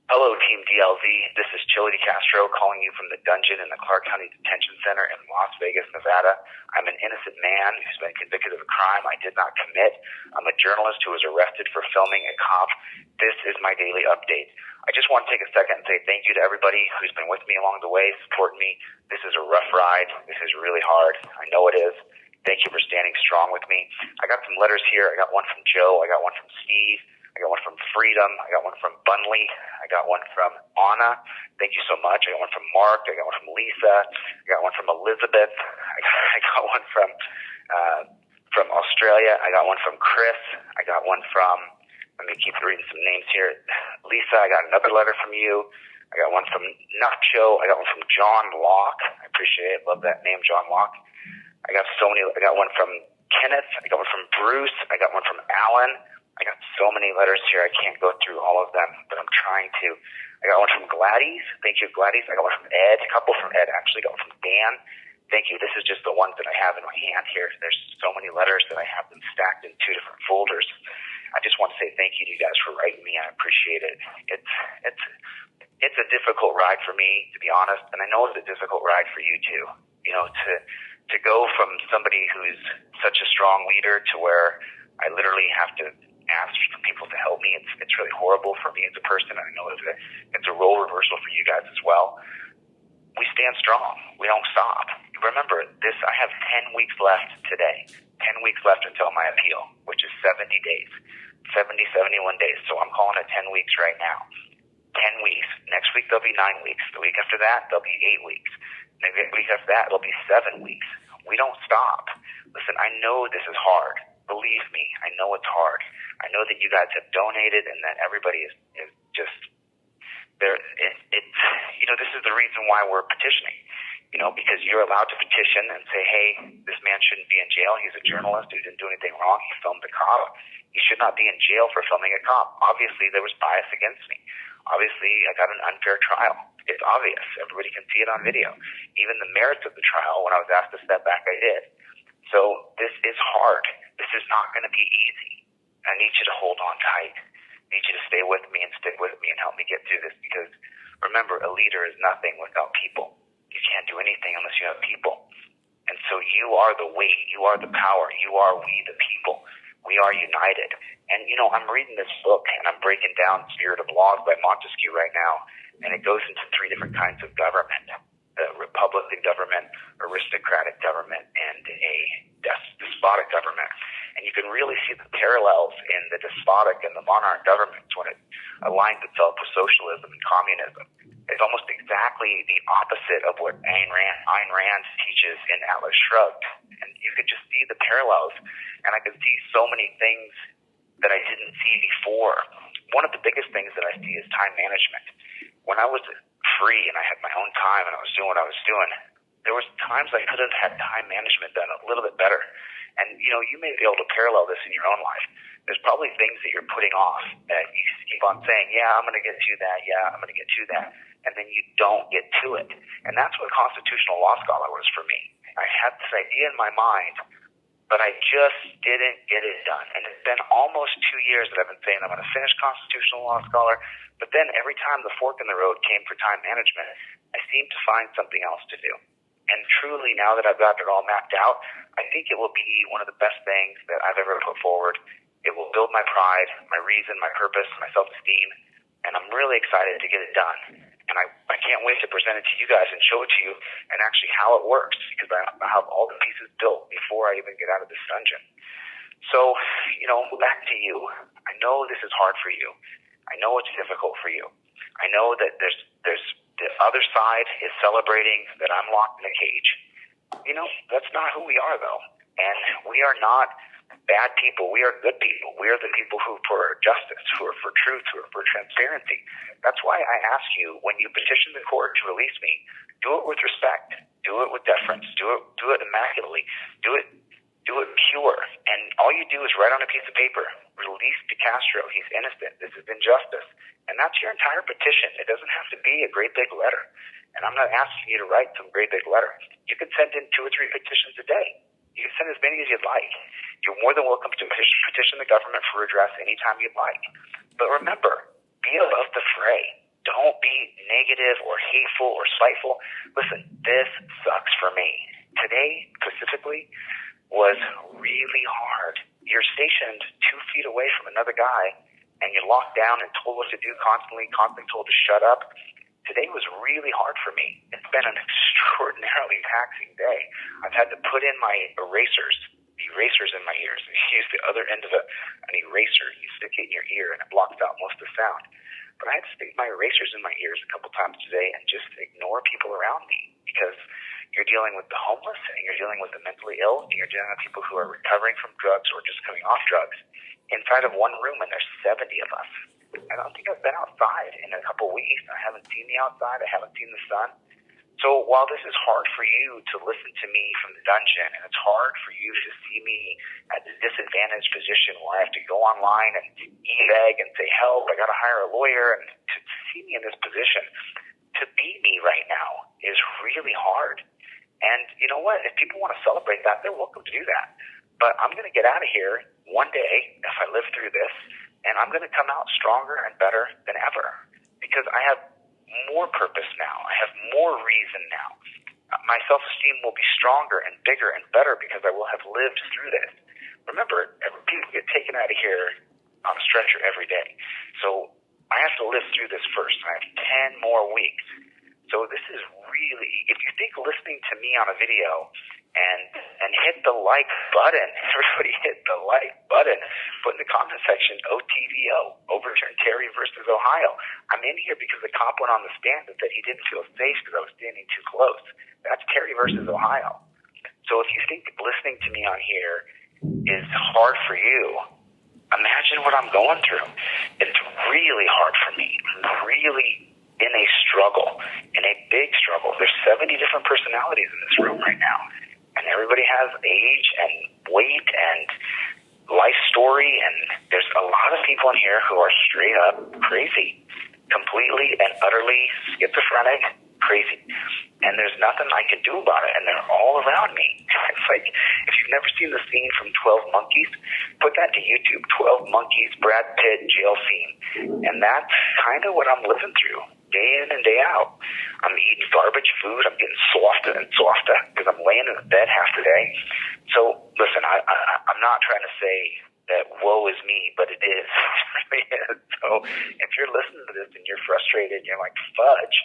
Hello, Team DLZ. This is ChilleDeCastro calling you from the dungeon in the Clark County Detention Center in Las Vegas, Nevada. I'm an innocent man who's been convicted of a crime I did not commit. I'm a journalist who was arrested for filming a cop. This is my daily update. I just want to take a second and say thank you to everybody who's been with me along the way, supporting me. This is a rough ride. This is really hard. I know it is. Thank you for standing strong with me. I got some letters here. I got one from Joe. I got one from Steve. I got one from Freedom. I got one from Bunley. I got one from Anna. Thank you so much. I got one from Mark. I got one from Lisa. I got one from Elizabeth. I got one from Australia. I got one from Chris. I got one from, let me keep reading some names here. Lisa, I got another letter from you. I got one from Nacho. I got one from John Locke. I appreciate it. Love that name, John Locke. I got one from Kenneth. I got one from Bruce. I got one from Alan. I got so many letters here. I can't go through all of them, but I'm trying to. I got one from Gladys. Thank you, Gladys. I got one from Ed. A couple from Ed, actually. I got one from Dan. Thank you. This is just the ones that I have in my hand here. There's so many letters that I have them stacked in 2 different folders. I just want to say thank you to you guys for writing me. I appreciate it. It's a difficult ride for me, to be honest, and I know it's a difficult ride for you too. You know, to go from somebody who's such a strong leader to where I literally have to ask for people to help me. It's really horrible for me as a person. I know it's a role reversal for you guys as well. We stand strong. We don't stop. Remember, I have 10 weeks left today. 10 weeks left until my appeal, which is 70 days. 71 days. So I'm calling it 10 weeks right now. 10 weeks. Next week, there'll be 9 weeks. The week after that, there'll be 8 weeks. The week after that, it'll be 7 weeks. We don't stop. Listen, I know this is hard. Believe me, I know it's hard. I know that you guys have donated and that everybody is just there. This is the reason why we're petitioning, because you're allowed to petition and say, hey, this man shouldn't be in jail. He's a journalist who didn't do anything wrong. He filmed a cop. He should not be in jail for filming a cop. Obviously, there was bias against me. Obviously, I got an unfair trial. It's obvious. Everybody can see it on video. Even the merits of the trial, when I was asked to step back, I did. So this is hard. This is not going to be easy. I need you to hold on tight. I need you to stay with me and stick with me and help me get through this, because remember, a leader is nothing without people. You can't do anything unless you have people. And so you are the weight. You are the power. You are we the people. We are united. And, I'm reading this book and I'm breaking down Spirit of Lawz by Montesquieu right now, and it goes into 3 different kinds of government. A republican government, aristocratic government, and a despotic government. And you can really see the parallels in the despotic and the monarch governments when it aligns itself with socialism and communism. It's almost exactly the opposite of what Ayn Rand teaches in Atlas Shrugged. And you could just see the parallels. And I could see so many things that I didn't see before. One of the biggest things that I see is time management. When I was free and I had my own time and I was doing what I was doing, there was times I could have had time management done a little bit better. And, you may be able to parallel this in your own life. There's probably things that you're putting off that you keep on saying, yeah, I'm going to get to that. Yeah, I'm going to get to that. And then you don't get to it. And that's what constitutional law scholar was for me. I had this idea in my mind, but I just didn't get it done. And it's been almost 2 years that I've been saying I'm going to finish constitutional law scholar. But then every time the fork in the road came for time management, I seemed to find something else to do. And truly, now that I've got it all mapped out, I think it will be one of the best things that I've ever put forward. It will build my pride, my reason, my purpose, my self-esteem, and I'm really excited to get it done. And I can't wait to present it to you guys and show it to you and actually how it works, because I have all the pieces built before I even get out of this dungeon. So, back to you. I know this is hard for you. I know it's difficult for you. I know that there's the other side is celebrating that I'm locked in a cage. That's not who we are, though. And we are not bad people. We are good people. We are the people who are for justice, who are for truth, who are for transparency. That's why I ask you, when you petition the court to release me, do it with respect. Do it with deference. Do it immaculately. Do it pure. And all you do is write on a piece of paper, release DeCastro. He's innocent. This is injustice. And that's your entire petition. It doesn't have to be a great big letter. And I'm not asking you to write some great big letter. You can send in 2 or 3 petitions a day. You can send as many as you'd like. You're more than welcome to petition the government for redress anytime you'd like. But remember, be above the fray. negative or hateful or spiteful. Listen, this sucks for me. Today, specifically, was really hard. You're stationed 2 feet away from another guy, and you're locked down and told what to do constantly told to shut up. Today was really hard for me. It's been an extraordinarily taxing day. I've had to put in my erasers in my ears. You use the other end of an eraser. You stick it in your ear, and it blocks out most of the sound. But I had to stick my erasers in my ears a couple times today and just ignore people around me, because you're dealing with the homeless, and you're dealing with the mentally ill, and you're dealing with people who are recovering from drugs or just coming off drugs inside of one room, and there's 70 of us. I don't think I've been outside in a couple weeks. I haven't seen the outside. I haven't seen the sun. So while this is hard for you to listen to me from the dungeon, and it's hard for you to see me at a disadvantaged position where I have to go online and e-beg and say, help, I got to hire a lawyer, and to see me in this position, to be me right now is really hard. And you know what? If people want to celebrate that, they're welcome to do that. But I'm going to get out of here one day, if I live through this, and I'm going to come out stronger and better than ever, because I have more purpose now. I have more reason now. My self-esteem will be stronger and bigger and better because I will have lived through this. Remember, people get taken out of here on a stretcher every day. So I have to live through this first. I have 10 more weeks. So this is really, if you think listening to me on a video and hit the like button, everybody hit the like button, put in the comment section, OTVO, overturn Terry versus Ohio. I'm in here because the cop went on the stand and said he didn't feel safe because I was standing too close. That's Terry versus Ohio. So if you think listening to me on here is hard for you, imagine what I'm going through. It's really hard for me. I'm really in a struggle, in a big struggle. There's 70 different personalities in this room right now. And everybody has age and weight and life story. And there's a lot of people in here who are straight up crazy, completely and utterly schizophrenic, crazy. And there's nothing I can do about it. And they're all around me. It's like, if you've never seen the scene from 12 Monkeys, put that to YouTube. 12 Monkeys, Brad Pitt, jail scene. And that's kind of what I'm living through, day in and day out. I'm eating garbage food. I'm getting softer and softer because I'm laying in the bed half the day. So, listen, I'm not trying to say that woe is me, but it is. It really is. So, if you're listening to this and you're frustrated, you're like, fudge,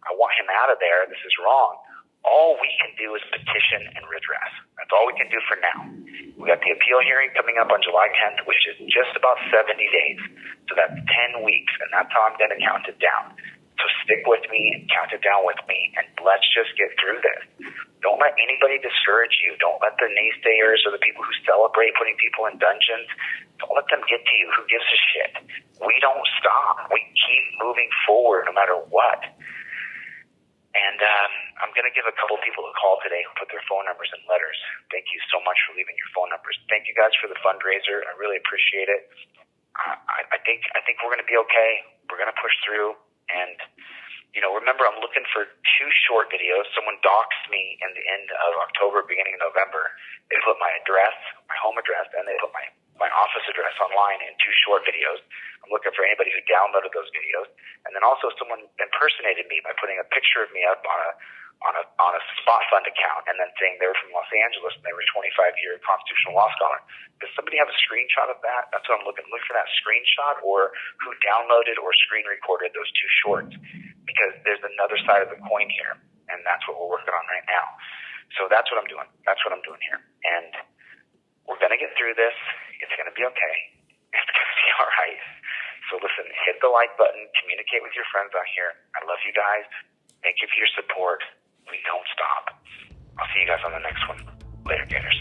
I want him out of there. This is wrong. All we can do is petition and redress. That's all we can do for now. We got the appeal hearing coming up on July 10th, which is just about 70 days. So that's 10 weeks, and that's how I'm going to count it down. So stick with me and count it down with me, and let's just get through this. Don't let anybody discourage you. Don't let the naysayers or the people who celebrate putting people in dungeons, don't let them get to you. Who gives a shit? We don't stop. We keep moving forward no matter what. And I'm going to give a couple people a call today who put their phone numbers in letters. Thank you so much for leaving your phone numbers. Thank you guys for the fundraiser. I really appreciate it. I think we're going to be okay. We're going to push through. And, you know, remember, I'm looking for 2 short videos. Someone doxed me in the end of October, beginning of November. They put my address, my home address, and they put my office address online in 2 short videos. I'm looking for anybody who downloaded those videos. And then also someone impersonated me by putting a picture of me up on a spot fund account and then saying they were from Los Angeles and they were a 25-year constitutional law scholar. Does somebody have a screenshot of that? That's what I'm looking for, that screenshot, or who downloaded or screen recorded those 2 shorts, because there's another side of the coin here, and that's what we're working on right now. So that's what I'm doing. That's what I'm doing here. And we're going to get through this. It's going to be okay. It's going to be all right. So listen, hit the like button, communicate with your friends out here. I love you guys. Thank you for your support. We don't stop. I'll see you guys on the next one. Later, gators.